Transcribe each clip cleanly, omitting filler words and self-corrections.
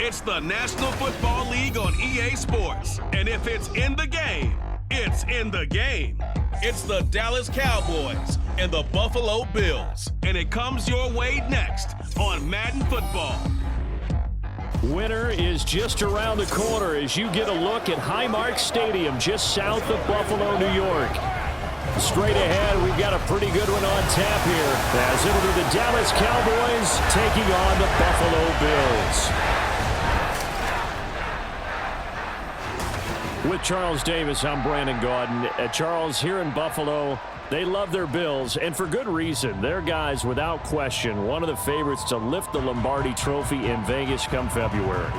It's the National Football League on EA Sports. And if it's in the game, it's in the game. It's the Dallas Cowboys and the Buffalo Bills. And it comes your way next on Madden Football. Winter is just around the corner as you get a look at Highmark Stadium just south of Buffalo, New York. Straight ahead, we've got a pretty good one on tap here as it'll be the Dallas Cowboys taking on the Buffalo Bills. With Charles Davis, I'm Brandon Gaudin. Charles, here in Buffalo, they love their Bills, and for good reason. Their guys, without question, one of the favorites to lift the Lombardi Trophy in Vegas come February.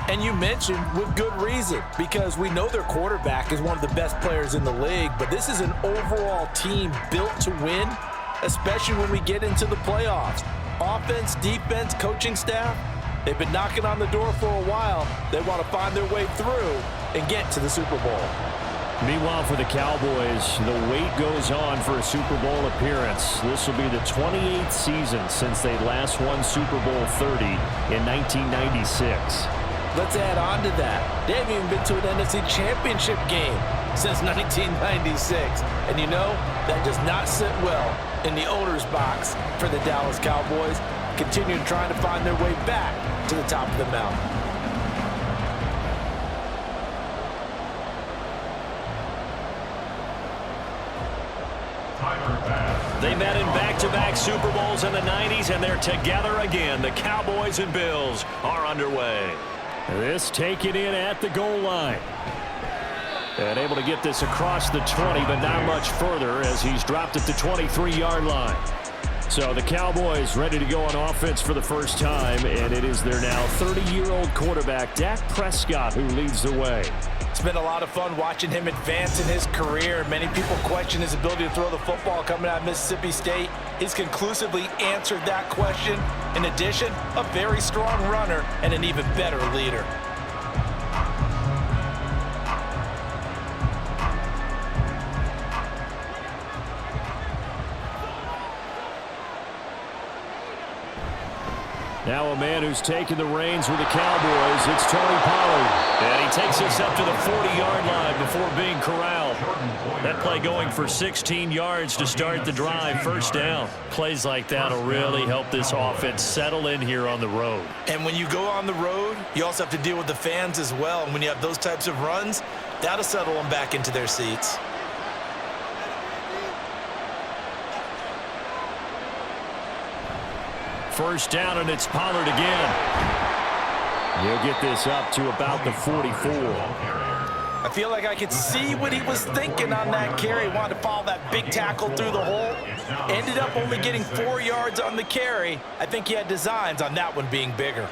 And you mentioned with good reason, because we know their quarterback is one of the best players in the league, but this is an overall team built to win, especially when we get into the playoffs. Offense, defense, coaching staff, they've been knocking on the door for a while. They want to find their way through and get to the Super Bowl. Meanwhile, for the Cowboys, the wait goes on for a Super Bowl appearance. This will be the 28th season since they last won Super Bowl 30 in 1996. Let's add on to that. They haven't even been to an NFC Championship game since 1996. And you know, that does not sit well in the owner's box for the Dallas Cowboys, continuing trying to find their way back to the top of the mountain. They met in back-to-back Super Bowls in the 90s, and they're together again. The Cowboys and Bills are underway. This taken in at the goal line. And able to get this across the 20, but not much further as he's dropped at the 23-yard line. So the Cowboys ready to go on offense for the first time, and it is their now 30-year-old quarterback, Dak Prescott, who leads the way. It's been a lot of fun watching him advance in his career. Many people question his ability to throw the football coming out of Mississippi State. He's conclusively answered that question. In addition, a very strong runner and an even better leader. Now a man who's taken the reins with the Cowboys, it's Tony Pollard. And he takes us up to the 40-yard line before being corralled. That play going for 16 yards to start the drive, first down. Plays like that will really help this offense settle in here on the road. And when you go on the road, you also have to deal with the fans as well. And when you have those types of runs, that'll settle them back into their seats. First down, and it's Pollard again. He'll get this up to about the 44. I feel like I could see what he was thinking on that carry. Wanted to follow that big tackle through the hole. Ended up only getting 4 yards on the carry. I think he had designs on that one being bigger.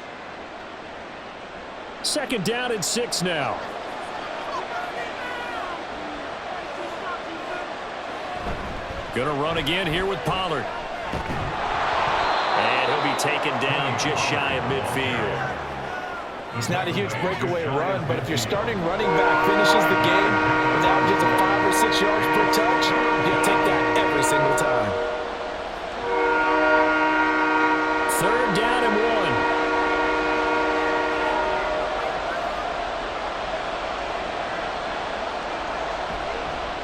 Second down and 6 now. Gonna run again here with Pollard. And he'll be taken down just shy of midfield. It's not a huge breakaway run, but if your starting running back finishes the game with averages of 5 or 6 yards per touch, you'll take that every single time. Third down and 1.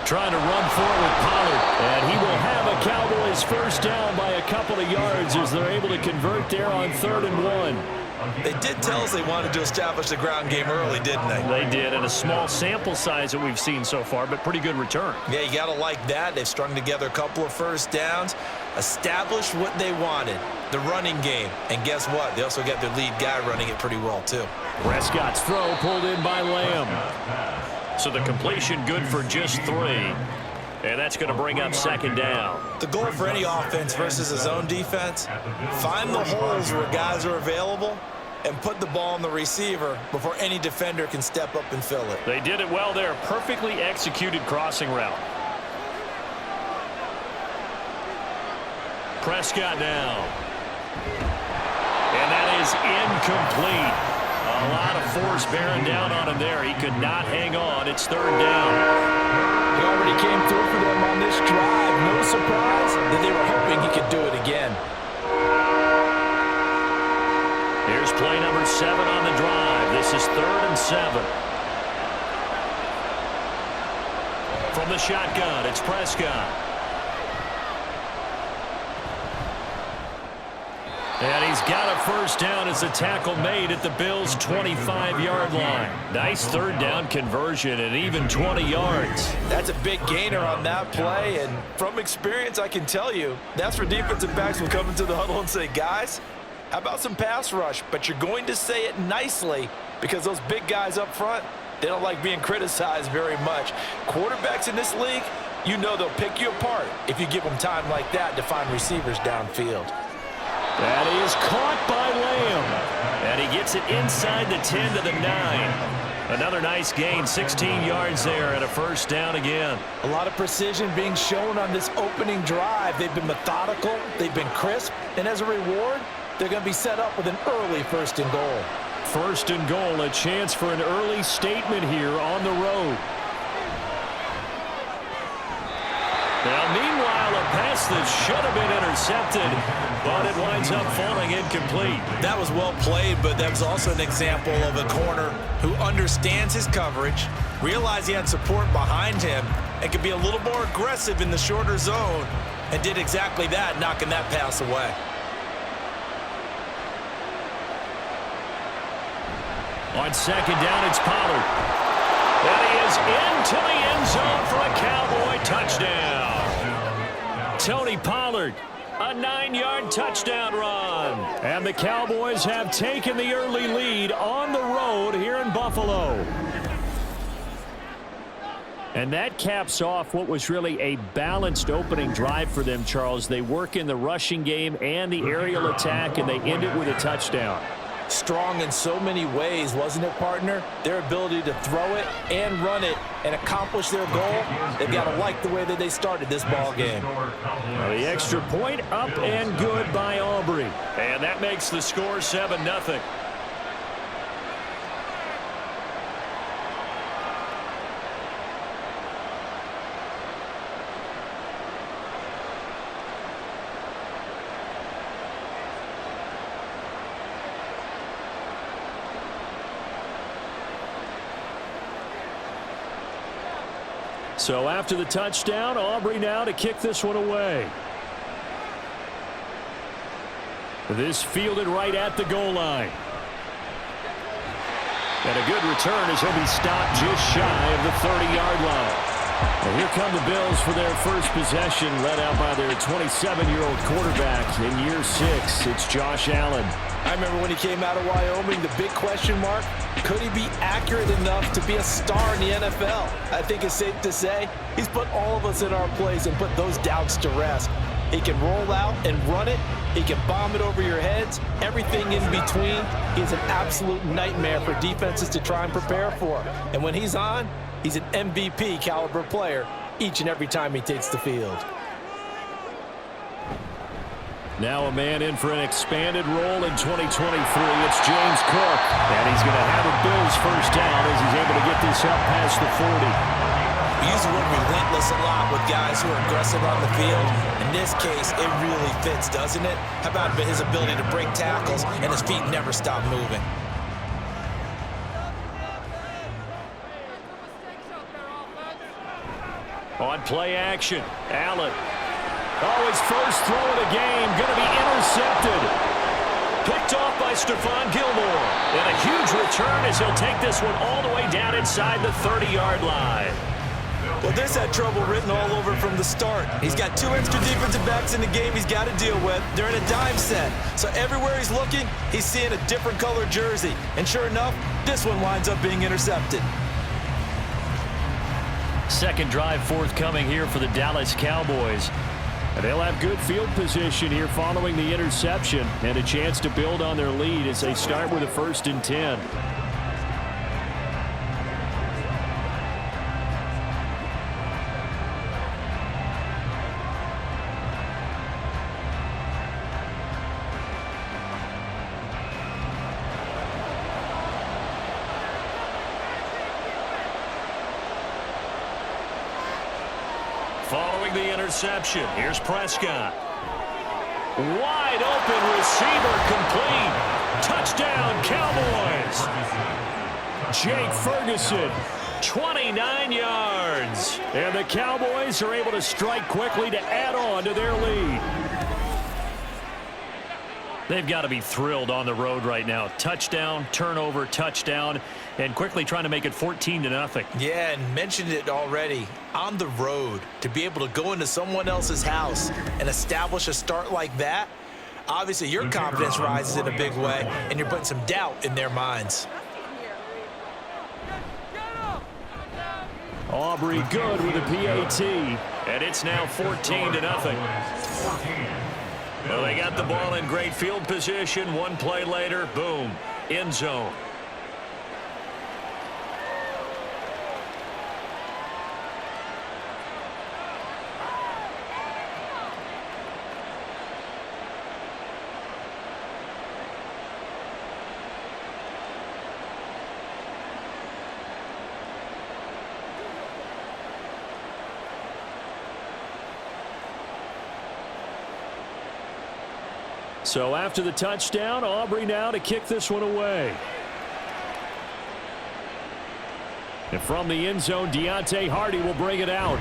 Trying to run forward with Pollard, and he will have a Cowboys first down by a couple of yards as they're able to convert there on 3rd and 1. They did tell us they wanted to establish the ground game early, didn't they? They did, and a small sample size that we've seen so far, but pretty good return. Yeah, you got to like that. They've strung together a couple of first downs, established what they wanted, the running game. And guess what? They also got their lead guy running it pretty well, too. Prescott's throw pulled in by Lamb. So the completion good for just 3. And that's going to bring up second down. The goal for any offense versus a zone defense, find the holes where guys are available and put the ball on the receiver before any defender can step up and fill it. They did it well there. Perfectly executed crossing route. Prescott now. And that is incomplete. A lot of force bearing down on him there. He could not hang on. It's 3rd down. He already came through for them on this drive. No surprise that they were hoping he could do it again. Here's play number 7 on the drive. This is 3rd and 7. From the shotgun, it's Prescott. And he's got a first down as a tackle made at the Bills' 25-yard line. Nice 3rd down conversion and even 20 yards. That's a big gainer on that play, and from experience, I can tell you, that's where defensive backs will come into the huddle and say, guys, how about some pass rush? But you're going to say it nicely because those big guys up front, they don't like being criticized very much. Quarterbacks in this league, you know they'll pick you apart if you give them time like that to find receivers downfield. That is caught by Lamb. And he gets it inside the 10 to the 9. Another nice gain, 16 yards there and a first down again. A lot of precision being shown on this opening drive. They've been methodical, they've been crisp, and as a reward, they're going to be set up with an early 1st and goal. 1st and goal, a chance for an early statement here on the road. Now, meanwhile, a pass that should have been intercepted, but it winds up falling incomplete. That was well played, but that was also an example of a corner who understands his coverage, realized he had support behind him, and could be a little more aggressive in the shorter zone, and did exactly that, knocking that pass away. On 2nd down, it's Pollard. And he is into the end zone for a Cowboy touchdown. Tony Pollard, a 9-yard touchdown run. And the Cowboys have taken the early lead on the road here in Buffalo. And that caps off what was really a balanced opening drive for them, Charles. They work in the rushing game and the aerial attack, and they end it with a touchdown. Strong in so many ways, wasn't it, partner? Their ability to throw it and run it and accomplish their goal, they've got to like the way that they started this ball game. Well, the extra point up and good by Aubrey. And that makes the score 7-0. So after the touchdown, Aubrey now to kick this one away. This fielded right at the goal line. And a good return as he'll be stopped just shy of the 30-yard line. And here come the Bills for their first possession, led out by their 27-year-old quarterback in year 6. It's Josh Allen. I remember when he came out of Wyoming, the big question mark, could he be accurate enough to be a star in the NFL? I think it's safe to say he's put all of us in our place and put those doubts to rest. He can roll out and run it. He can bomb it over your heads. Everything in between. He's an absolute nightmare for defenses to try and prepare for. And when he's on, he's an MVP caliber player each and every time he takes the field. Now a man in for an expanded role in 2023. It's James Cook. And he's going to have a Bills first down as he's able to get this up past the 40. We use the word relentless a lot with guys who are aggressive on the field. In this case, it really fits, doesn't it? How about his ability to break tackles and his feet never stop moving? On play action, Allen. Oh, his first throw of the game, going to be intercepted. Picked off by Stephon Gilmore. And a huge return as he'll take this one all the way down inside the 30-yard line. Well, this had trouble written all over from the start. He's got 2 extra defensive backs in the game he's got to deal with. They're in a dime set. So everywhere he's looking, he's seeing a different color jersey. And sure enough, this one winds up being intercepted. Second drive forthcoming here for the Dallas Cowboys. And they'll have good field position here following the interception and a chance to build on their lead as they start with a 1st and 10. Following the interception, here's Prescott. Wide open receiver complete. Touchdown. Jake Ferguson. 29 yards. And the Cowboys are able to strike quickly to add on to their lead. They've got to be thrilled on the road right now. Touchdown, turnover, touchdown, and quickly trying to make it 14-0. Yeah, and mentioned it already. On the road, to be able to go into someone else's house and establish a start like that, obviously your confidence rises in a big way, and you're putting some doubt in their minds. Aubrey good with a PAT, and it's now 14-0. Well, they got the ball in great field position. One play later, boom, end zone. So after the touchdown, Aubrey now to kick this one away. And from the end zone, Deontay Hardy will bring it out.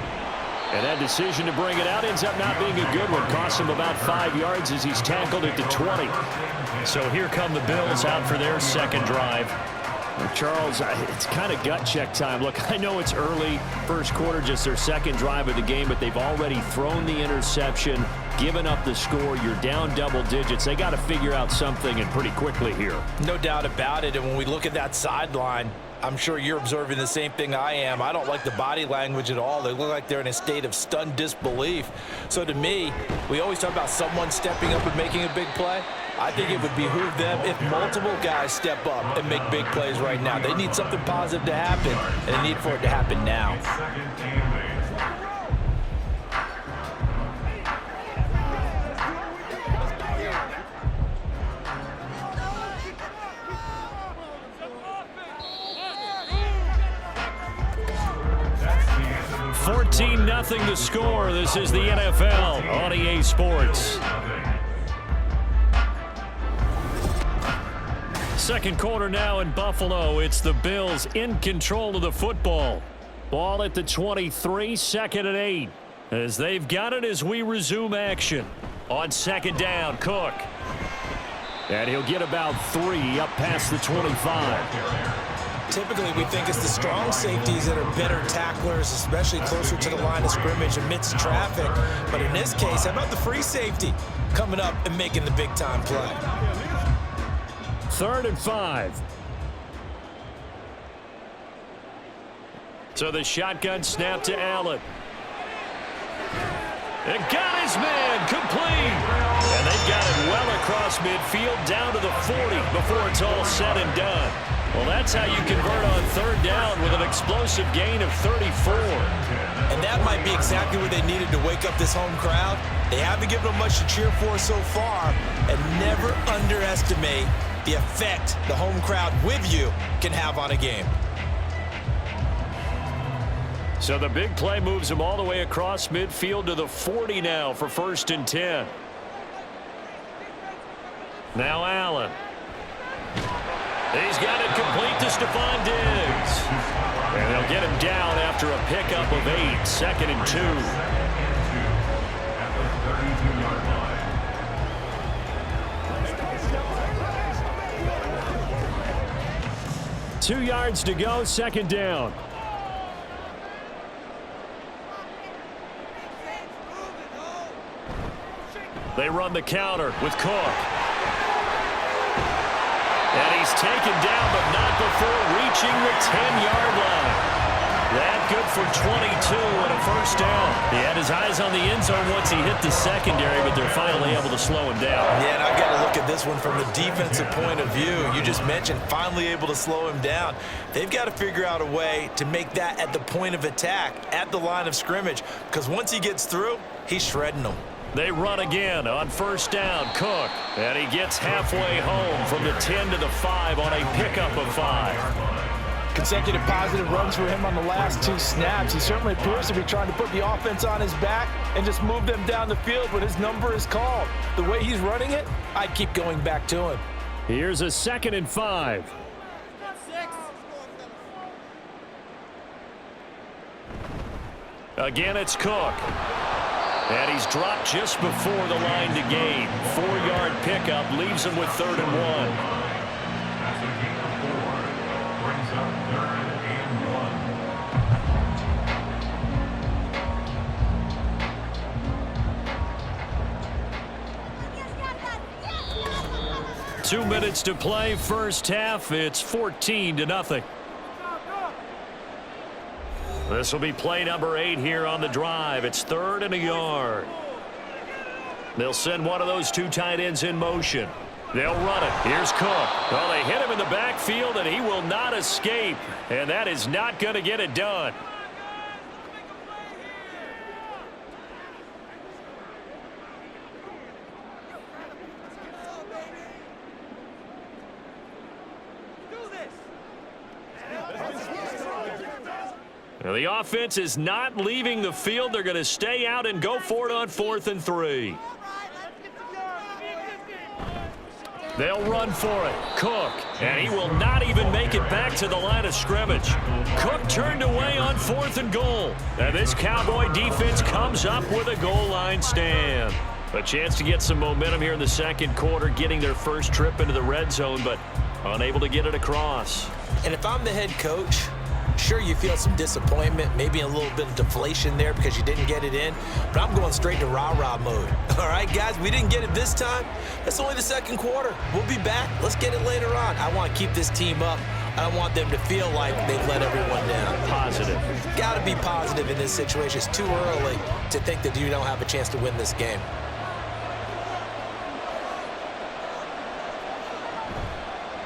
And that decision to bring it out ends up not being a good one. Costs him about 5 yards as he's tackled at the 20. So here come the Bills out for their second drive. Charles, it's kind of gut check time. Look, I know it's early, first quarter, just their second drive of the game, but they've already thrown the interception, given up the score. You're down double digits. They got to figure out something, and pretty quickly here. No doubt about it, and when we look at that sideline, I'm sure you're observing the same thing I am. I don't like the body language at all. They look like they're in a state of stunned disbelief. So to me, we always talk about someone stepping up and making a big play. I think it would behoove them if multiple guys step up and make big plays right now. They need something positive to happen, and they need for it to happen now. Nothing to score. This is the NFL on EA Sports. Second quarter now in Buffalo. It's the Bills in control of the football. Ball at the 23, second and 8. As they've got it as we resume action. On second down, Cook. And he'll get about 3 up past the 25. Typically, we think it's the strong safeties that are better tacklers, especially closer to the line of scrimmage amidst traffic. But in this case, how about the free safety coming up and making the big-time play? 3rd and 5. So the shotgun snap to Allen. And got his man complete. And they've got it well across midfield down to the 40 before it's all said and done. Well, that's how you convert on 3rd down with an explosive gain of 34. And that might be exactly what they needed to wake up this home crowd. They haven't given them much to cheer for so far, and never underestimate the effect the home crowd with you can have on a game. So the big play moves them all the way across midfield to the 40 now for 1st and 10. Now Allen. He's got it complete to Stephon Diggs. And they'll get him down after a pickup of 8, 2nd and 2. 2 yards to go, 2nd down. They run the counter with Cook. And he's taken down, but not before reaching the 10-yard line. That good for 22 and a 1st down. He had his eyes on the end zone once he hit the secondary, but they're finally able to slow him down. Yeah, and I've got to look at this one from the defensive point of view. You just mentioned finally able to slow him down. They've got to figure out a way to make that at the point of attack, at the line of scrimmage, because once he gets through, he's shredding them. They run again on 1st down, Cook. And he gets halfway home from the 10 to the 5 on a pickup of 5. Consecutive positive runs for him on the last 2 snaps. He certainly appears to be trying to put the offense on his back and just move them down the field when his number is called. The way he's running it, I'd keep going back to him. Here's a 2nd and 5. Again, it's Cook. And he's dropped just before the line to gain. 4-yard pickup leaves him with 3rd and 1. 2 minutes to play, first half. It's 14-0. This will be play number 8 here on the drive. It's 3rd and a yard. They'll send one of those 2 tight ends in motion. They'll run it. Here's Cook. Well, they hit him in the backfield, and he will not escape. And that is not going to get it done. Now, the offense is not leaving the field. They're going to stay out and go for it on 4th and 3. They'll run for it. Cook. And he will not even make it back to the line of scrimmage. Cook turned away on 4th and goal. And this Cowboy defense comes up with a goal line stand. A chance to get some momentum here in the second quarter, getting their first trip into the red zone, but unable to get it across. And if I'm the head coach, sure, you feel some disappointment, maybe a little bit of deflation there because you didn't get it in, but I'm going straight to rah-rah mode. All right, guys, we didn't get it this time. That's only the second quarter. We'll be back. Let's get it later on. I want to keep this team up. I don't want them to feel like they've let everyone down. Positive. Got to be positive in this situation. It's too early to think that you don't have a chance to win this game.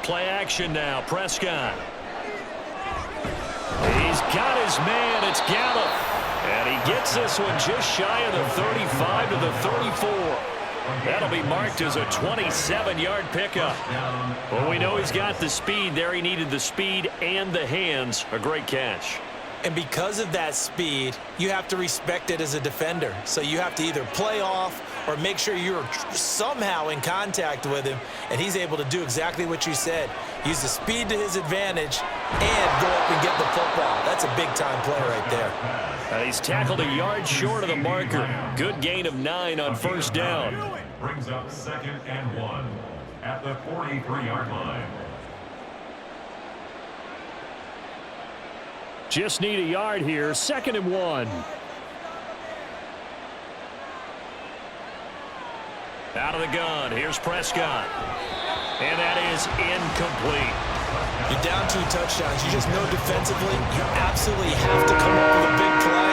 Play action now. Prescott. He's got his man. It's Gallup. And he gets this one just shy of the 35 to the 34. That'll be marked as a 27-yard pickup. Well, we know he's got the speed there. He needed the speed and the hands. A great catch. And because of that speed, you have to respect it as a defender. So you have to either play off or make sure you're somehow in contact with him, and he's able to do exactly what you said. Use the speed to his advantage and go up and get the football. That's a big-time play right there. And he's tackled a yard short of the marker. Good gain of 9 on first down. Brings up 2nd and 1 at the 43-yard line. Just need a yard here. 2nd and 1. Out of the gun. Here's Prescott. And that is incomplete. You're down 2 touchdowns. You just know defensively you absolutely have to come up with a big play.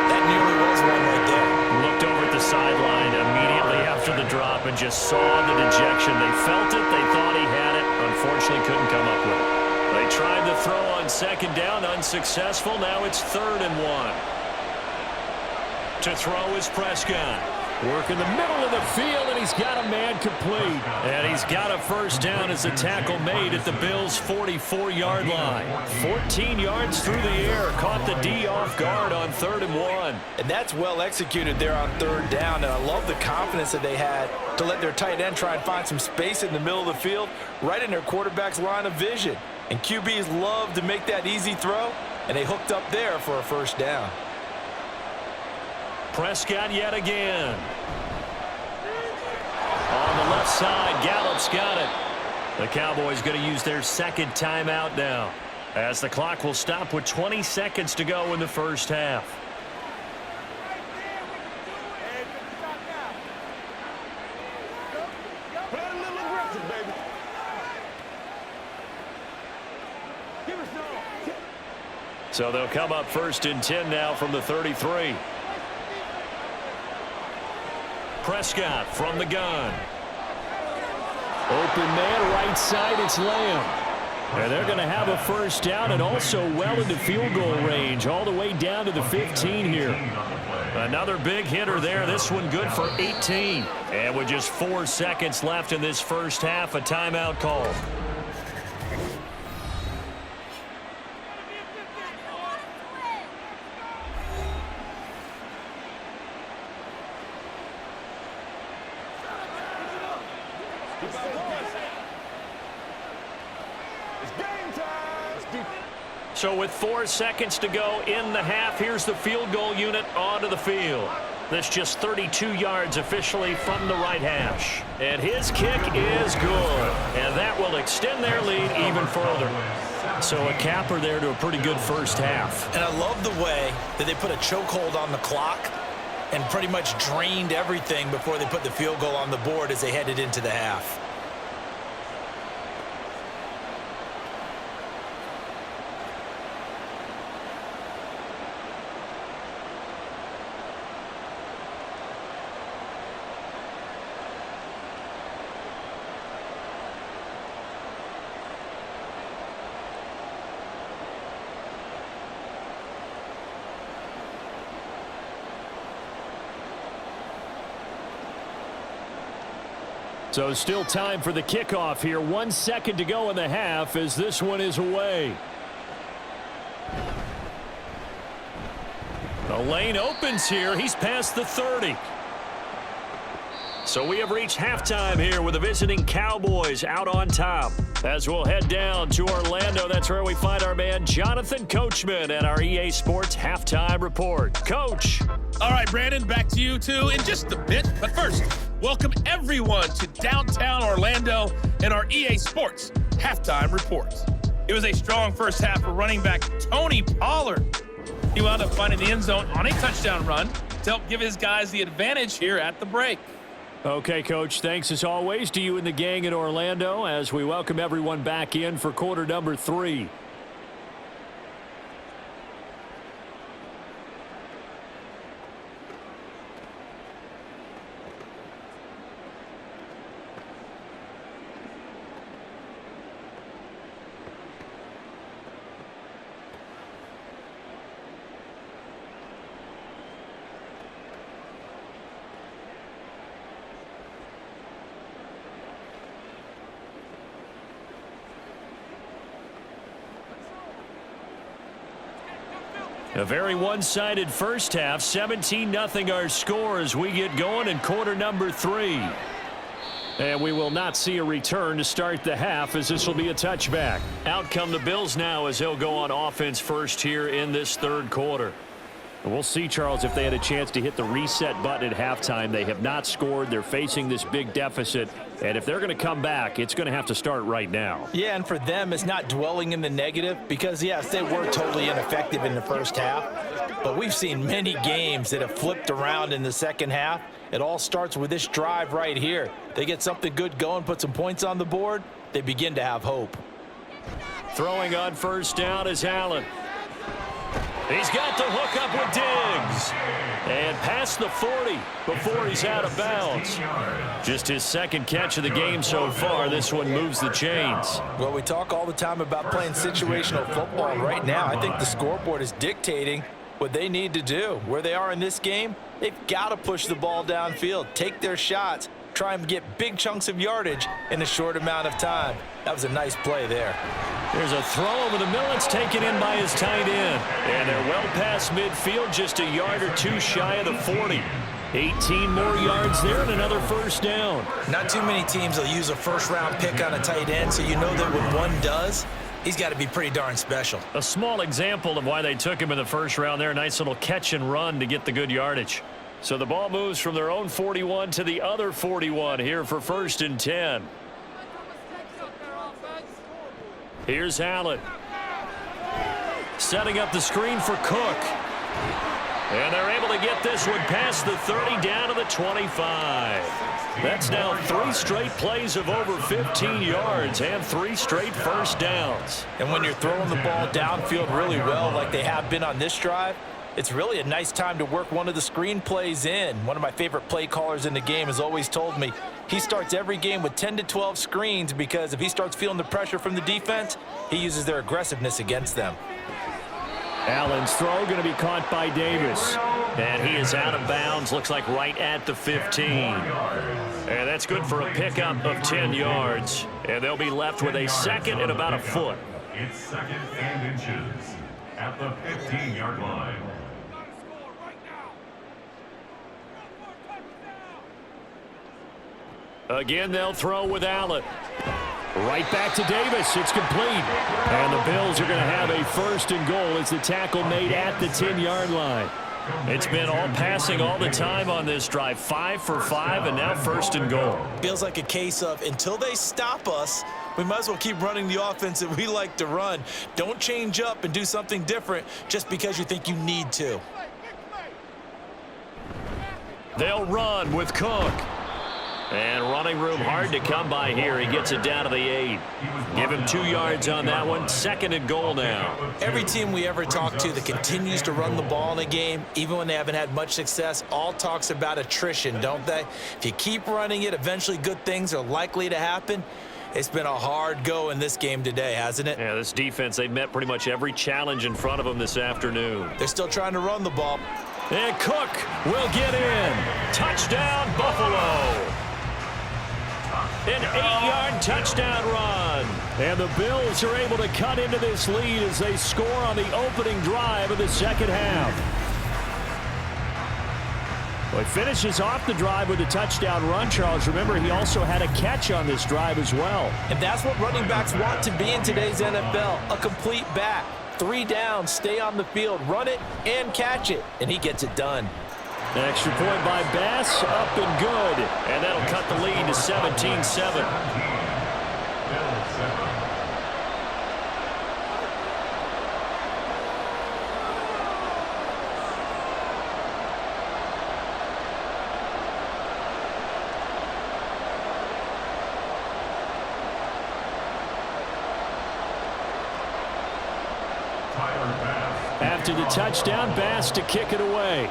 That nearly was one right there. Looked over at the sideline immediately after the drop and just saw the dejection. They felt it. They thought he had it. Unfortunately, couldn't come up with it. They tried the throw on 2nd down. Unsuccessful. Now it's 3rd and 1. To throw is Prescott. Work in the middle of the field, and he's got a man complete. And he's got a first down as the tackle made at the Bills' 44-yard line. 14 yards through the air. Caught the D off guard on 3rd and 1. And that's well executed there on 3rd down. And I love the confidence that they had to let their tight end try and find some space in the middle of the field, right in their quarterback's line of vision. And QBs love to make that easy throw, and they hooked up there for a first down. Prescott yet again. On the left side, Gallup's got it. The Cowboys going to use their 2nd timeout now, as the clock will stop with 20 seconds to go in the first half. So they'll come up 1st and 10 now from the 33. Prescott from the gun. Open man, right side, it's Lamb. And they're going to have a first down and also well into field goal range, all the way down to the 15 here. Another big hitter there. This one good for 18. And with just 4 seconds left in this first half, a timeout call. So with 4 seconds to go in the half, here's the field goal unit onto the field. That's just 32 yards officially from the right hash. And his kick is good. And that will extend their lead even further. So a capper there to a pretty good first half. And I love the way that they put a chokehold on the clock and pretty much drained everything before they put the field goal on the board as they headed into the half. So still time for the kickoff here. 1 second to go in the half as this one is away. The lane opens here. He's past the 30. So we have reached halftime here with the visiting Cowboys out on top. As we'll head down to Orlando, that's where we find our man Jonathan Coachman and our EA Sports Halftime Report. Coach. All right, Brandon, back to you two in just a bit. But first, welcome everyone to downtown Orlando and our EA Sports Halftime Report. It was a strong first half for running back Tony Pollard. He wound up finding the end zone on a touchdown run to help give his guys the advantage here at the break. Okay, Coach, thanks as always to you and the gang in Orlando as we welcome everyone back in for quarter number 3. A very one-sided first half. 17-0 our score as we get going in quarter number 3. And we will not see a return to start the half as this will be a touchback. Out come the Bills now as they'll go on offense first here in this third quarter. We'll see, Charles, if they had a chance to hit the reset button at halftime. They have not scored. They're facing this big deficit. And if they're going to come back, it's going to have to start right now. Yeah, and for them, it's not dwelling in the negative because, yes, they were totally ineffective in the first half. But we've seen many games that have flipped around in the second half. It all starts with this drive right here. They get something good going, put some points on the board, they begin to have hope. Throwing on first down is Allen. He's got the hook up with Diggs. And past the 40 before he's out of bounds. Just his second catch of the game so far. This one moves the chains. Well, we talk all the time about playing situational football. Right now, I think the scoreboard is dictating what they need to do. Where they are in this game, they've got to push the ball downfield, take their shots, try and get big chunks of yardage in a short amount of time. That was a nice play there. There's a throw over the middle. It's taken in by his tight end. And they're well past midfield, just a yard or two shy of the 40. 18 more yards there and another first down. Not too many teams will use a first-round pick on a tight end, so you know that when one does, he's got to be pretty darn special. A small example of why they took him in the first round there. Nice little catch and run to get the good yardage. So the ball moves from their own 41 to the other 41 here for 1st and 10. Here's Allen. Setting up the screen for Cook. And they're able to get this one past the 30 down to the 25. That's now 3 straight plays of over 15 yards and 3 straight first downs. And when you're throwing the ball downfield really well like they have been on this drive, it's really a nice time to work one of the screen plays in. One of my favorite play callers in the game has always told me he starts every game with 10 to 12 screens because if he starts feeling the pressure from the defense, he uses their aggressiveness against them. Allen's throw going to be caught by Davis. And he is out of bounds, looks like right at the 15. And that's good for a pickup of 10 yards. And they'll be left with a second and about a foot. It's 2nd and inches at the 15-yard line. Again, they'll throw with Allen. Right back to Davis. It's complete. And the Bills are going to have a 1st and goal as the tackle made at the 10-yard line. It's been all passing all the time on this drive. 5 for 5, and now 1st and goal. Feels like a case of until they stop us, we might as well keep running the offense that we like to run. Don't change up and do something different just because you think you need to. They'll run with Cook. And running room hard to come by here. He gets it down to the 8. Give him 2 yards on that one. 2nd and goal now. Every team we ever talk to that continues to run the ball in a game, even when they haven't had much success, all talks about attrition, don't they? If you keep running it, eventually good things are likely to happen. It's been a hard go in this game today, hasn't it? Yeah, this defense, they've met pretty much every challenge in front of them this afternoon. They're still trying to run the ball. And Cook will get in. Touchdown, Buffalo. An 8-yard touchdown run. And the Bills are able to cut into this lead as they score on the opening drive of the 2nd half. Well, he finishes off the drive with a touchdown run, Charles. Remember, he also had a catch on this drive as well. And that's what running backs want to be in today's NFL, a complete back. 3 down, stay on the field, run it, and catch it. And he gets it done. An extra point by Bass, up and good. And that'll cut the lead to 17-7. After the touchdown, Bass to kick it away.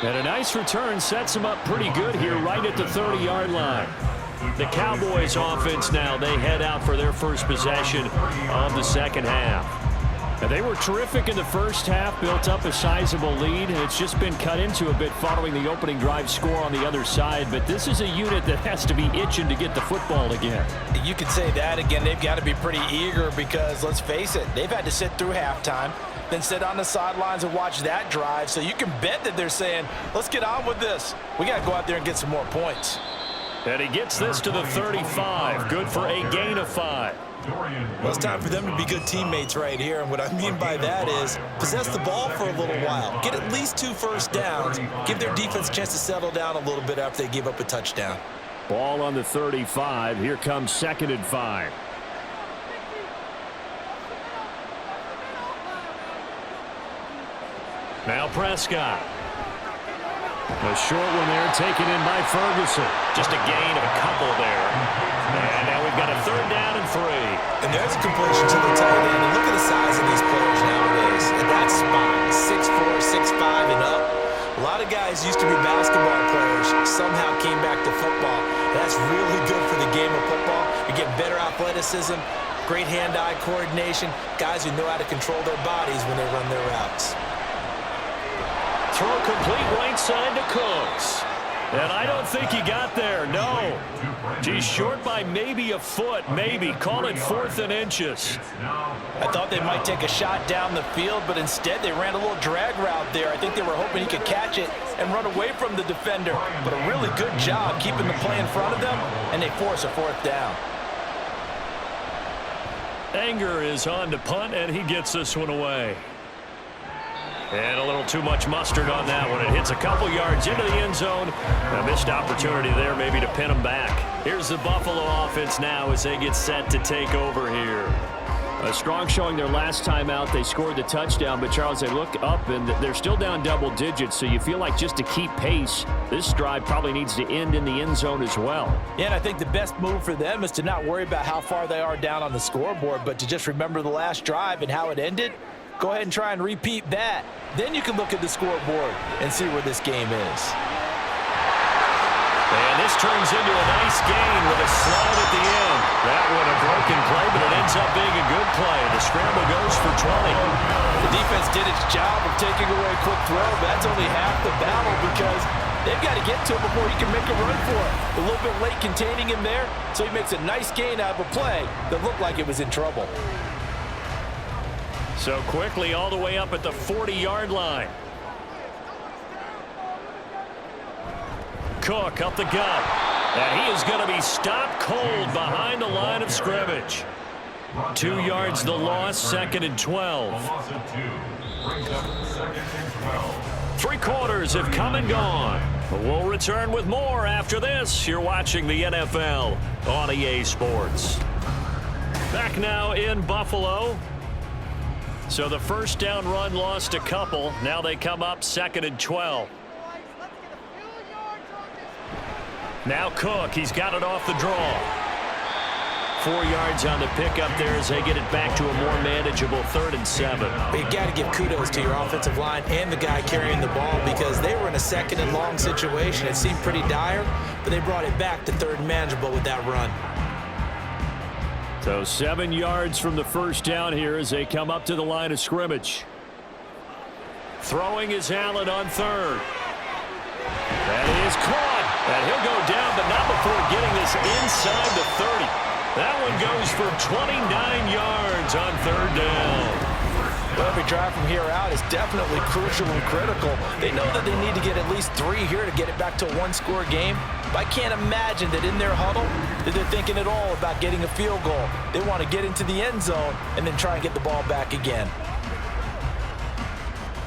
And a nice return sets them up pretty good here right at the 30-yard line. The Cowboys offense now, they head out for their first possession of the 2nd half. Now, they were terrific in the first half, built up a sizable lead, and it's just been cut into a bit following the opening drive score on the other side. But this is a unit that has to be itching to get the football again. You could say that again. They've got to be pretty eager because, let's face it, they've had to sit through halftime, then sit on the sidelines and watch that drive. So you can bet that they're saying, let's get on with this. We got to go out there and get some more points. And he gets this to the 35. Good for a gain of 5. Well, it's time for them to be good teammates right here. And what I mean by that is possess the ball for a little while. Get at least 2 first downs. Give their defense a chance to settle down a little bit after they give up a touchdown. Ball on the 35. Here comes 2nd and 5. Now Prescott. A short one there taken in by Ferguson. Just a gain of a couple there. And now we've got a 3rd down and 3. And there's a completion to the tight end. And look at the size of these players nowadays. At that spot, 6'4", 6'5", and up. A lot of guys used to be basketball players, somehow came back to football. That's really good for the game of football. You get better athleticism, great hand-eye coordination, guys who know how to control their bodies when they run their routes. Throw complete right side to Cooks. And I don't think he got there, no. He's short by maybe a foot, maybe. Call it 4th and inches. I thought they might take a shot down the field, but instead they ran a little drag route there. I think they were hoping he could catch it and run away from the defender. But a really good job keeping the play in front of them, and they force a 4th down. Anger is on to punt, and he gets this one away. And a little too much mustard on that one. It hits a couple yards into the end zone. A missed opportunity there maybe to pin them back. Here's the Buffalo offense now as they get set to take over here. A strong showing their last time out. They scored the touchdown, but Charles, they look up and they're still down double digits, so you feel like just to keep pace, this drive probably needs to end in the end zone as well. Yeah, and I think the best move for them is to not worry about how far they are down on the scoreboard, but to just remember the last drive and how it ended. Go ahead and try and repeat that. Then you can look at the scoreboard and see where this game is. And this turns into a nice gain with a slide at the end. That one a broken play, but it ends up being a good play. The scramble goes for 20. The defense did its job of taking away a quick throw, but that's only half the battle because they've got to get to him before he can make a run for it. A little bit late containing him there, so he makes a nice gain out of a play that looked like it was in trouble. So quickly all the way up at the 40-yard line. Cook up the gut. And he is going to be stopped cold behind the line of scrimmage. 2 yards the loss, 2nd and 12. Loss of 2. Brings up 2nd and 12. 3 quarters have come and gone. We'll return with more after this. You're watching the NFL on EA Sports. Back now in Buffalo. So the first down run lost a couple. Now they come up 2nd and 12. Now Cook, he's got it off the draw. 4 yards on the pickup there as they get it back to a more manageable 3rd and 7. But you got to give kudos to your offensive line and the guy carrying the ball because they were in a 2nd and long situation. It seemed pretty dire, but they brought it back to 3rd and manageable with that run. So 7 yards from the first down here as they come up to the line of scrimmage. Throwing is Allen on 3rd. That is caught. And he'll go down, but not before getting this inside the 30. That one goes for 29 yards on 3rd down. Well, every drive from here out is definitely crucial and critical. They know that they need to get at least 3 here to get it back to a 1-score game. But I can't imagine that in their huddle that they're thinking at all about getting a field goal. They want to get into the end zone and then try and get the ball back again.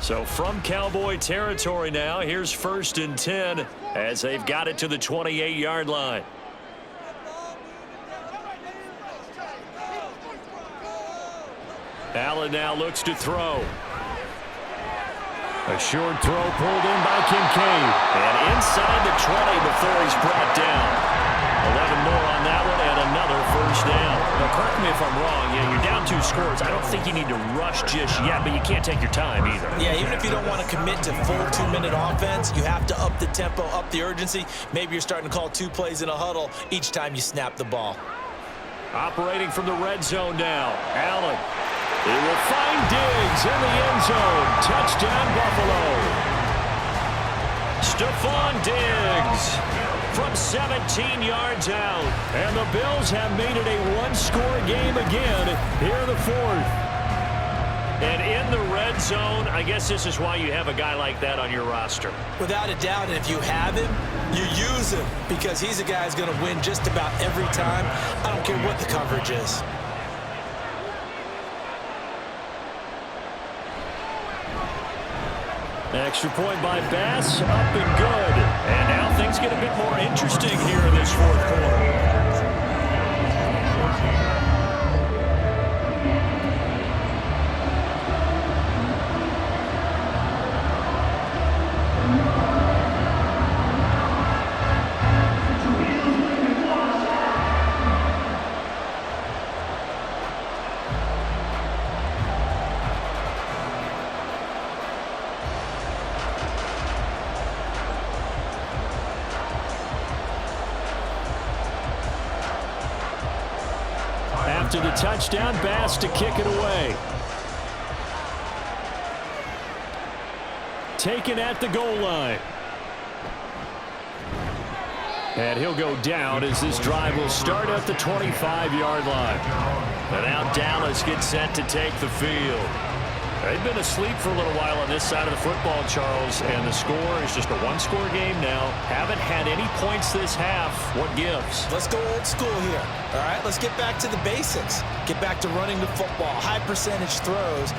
So from Cowboy territory now, here's 1st and 10 as they've got it to the 28-yard line. Allen now looks to throw. A short throw pulled in by Kincaid. And inside the 20 before he's brought down. 11 more on that one and another 1st down. Now, correct me if I'm wrong. You're down 2 scores. I don't think you need to rush just yet, but you can't take your time either. Yeah, even if you don't want to commit to full 2-minute offense, you have to up the tempo, up the urgency. Maybe you're starting to call 2 plays in a huddle each time you snap the ball. Operating from the red zone now. Allen. He will find Diggs in the end zone. Touchdown, Buffalo. Stephon Diggs from 17 yards out. And the Bills have made it a 1-score game again here in the 4th. And in the red zone, I guess this is why you have a guy like that on your roster. Without a doubt, and if you have him, you use him because he's a guy who's going to win just about every time. I don't care what the coverage is. Extra point by Bass, up and good. And now things get a bit more interesting here in this 4th quarter. After the touchdown, Bass to kick it away. Taken at the goal line. And he'll go down as this drive will start at the 25-yard line. And now Dallas gets set to take the field. They've been asleep for a little while on this side of the football, Charles, and the score is just a 1-score game now. Haven't had any points this half. What gives? Let's go old school here. All right, let's get back to the basics. Get back to running the football, high percentage throws.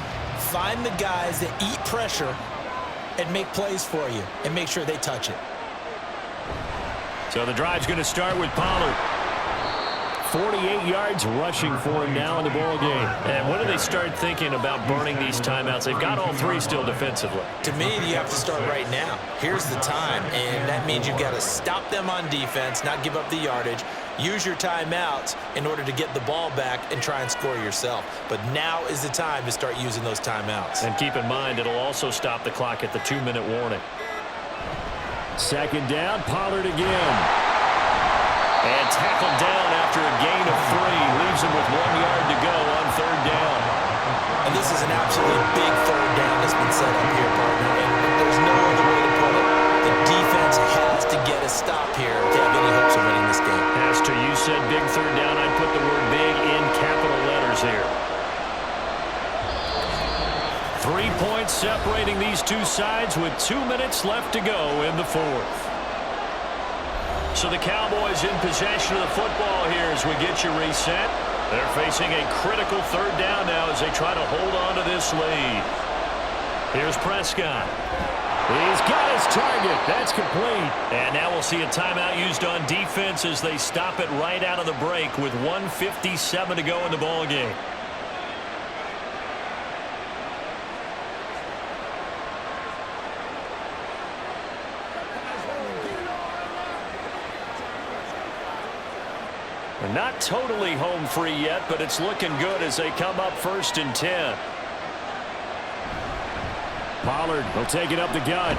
Find the guys that eat pressure and make plays for you and make sure they touch it. So the drive's going to start with Pollard. 48 yards rushing for him now in the ball game. And when do they start thinking about burning these timeouts? They've got all 3 still defensively. To me, you have to start right now. Here's the time, and that means you've got to stop them on defense, not give up the yardage, use your timeouts in order to get the ball back and try and score yourself. But now is the time to start using those timeouts. And keep in mind, it'll also stop the clock at the 2-minute warning. 2nd down, Pollard again. And tackled down after a gain of 3. Leaves him with 1 yard to go on 3rd down. And this is an absolutely big 3rd down that's been set up here, partner. And there's no other way to put it. The defense has to get a stop here if they have any hopes of winning this game. As to you said big 3rd down, I'd put the word big in capital letters here. 3 points separating these two sides with 2 minutes left to go in the 4th. So the Cowboys in possession of the football here as we get you reset. They're facing a critical third down now as they try to hold on to this lead. Here's Prescott. He's got his target. That's complete. And now we'll see a timeout used on defense as they stop it right out of the break with 1:57 to go in the ball game. Not totally home free yet, but it's looking good as they come up 1st and 10. Pollard will take it up the gut.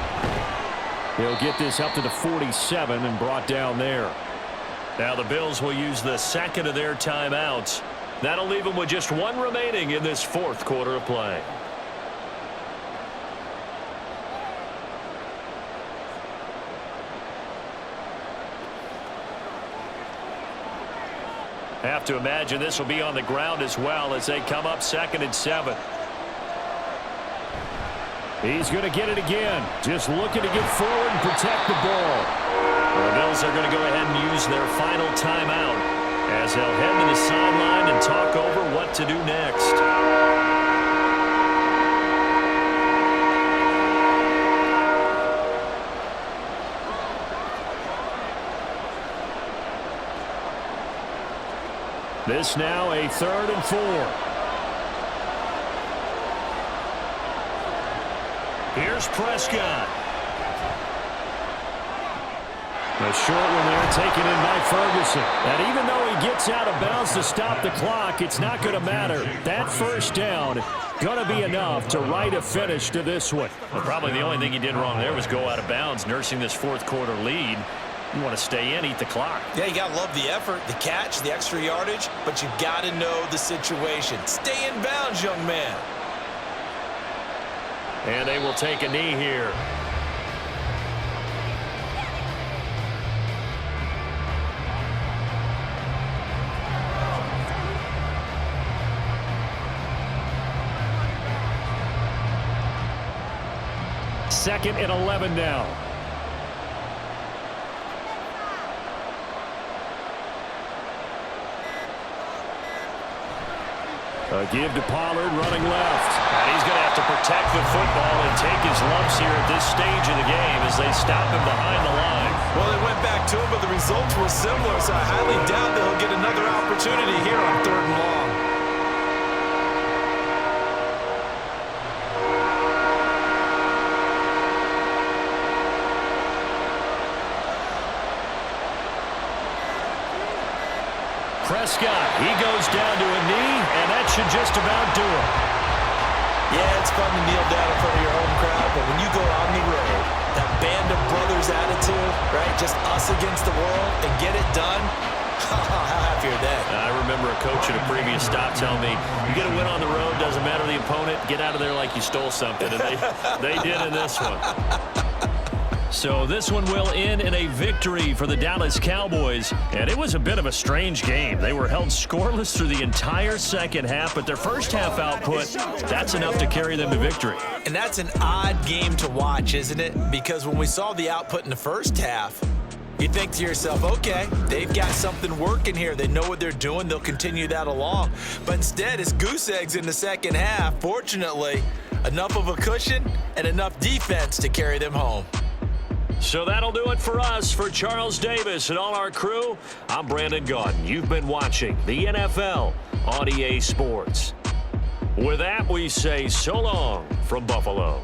He'll get this up to the 47 and brought down there. Now the Bills will use the second of their timeouts. That'll leave them with just one remaining in this 4th quarter of play. Have to imagine this will be on the ground as well as they come up 2nd and 7. He's going to get it again. Just looking to get forward and protect the ball. The Bills are going to go ahead and use their final timeout as they'll head to the sideline and talk over what to do next. This now a 3rd and 4. Here's Prescott. A short one there taken in by Ferguson. And even though he gets out of bounds to stop the clock, it's not going to matter. That 1st down going to be enough to write a finish to this one. Well, probably the only thing he did wrong there was go out of bounds, nursing this 4th quarter lead. You want to stay in, eat the clock. Yeah, you got to love the effort, the catch, the extra yardage, but you got to know the situation. Stay in bounds, young man. And they will take a knee here. Second and 11 now. A give to Pollard running left. And he's going to have to protect the football and take his lumps here at this stage of the game as they stop him behind the line. Well, they went back to him, but the results were similar, so I highly doubt that he'll get another opportunity here on 3rd and long. Prescott, he goes down to a knee, and that should just about do it. Yeah, it's fun to kneel down in front of your home crowd, but when you go on the road, that band of brothers attitude, right, just us against the world, and get it done, how happy are they? I remember a coach at a previous stop telling me, you get a win on the road, doesn't matter the opponent, get out of there like you stole something, and they did in this one. So this one will end in a victory for the Dallas Cowboys. And it was a bit of a strange game. They were held scoreless through the entire 2nd half, but their 1st half output, that's enough to carry them to victory. And that's an odd game to watch, isn't it? Because when we saw the output in the 1st half, you think to yourself, okay, they've got something working here. They know what they're doing. They'll continue that along. But instead, it's goose eggs in the 2nd half. Fortunately, enough of a cushion and enough defense to carry them home. So that'll do it for us. For Charles Davis and all our crew, I'm Brandon Gaudin. You've been watching the NFL on EA Sports. With that, we say so long from Buffalo.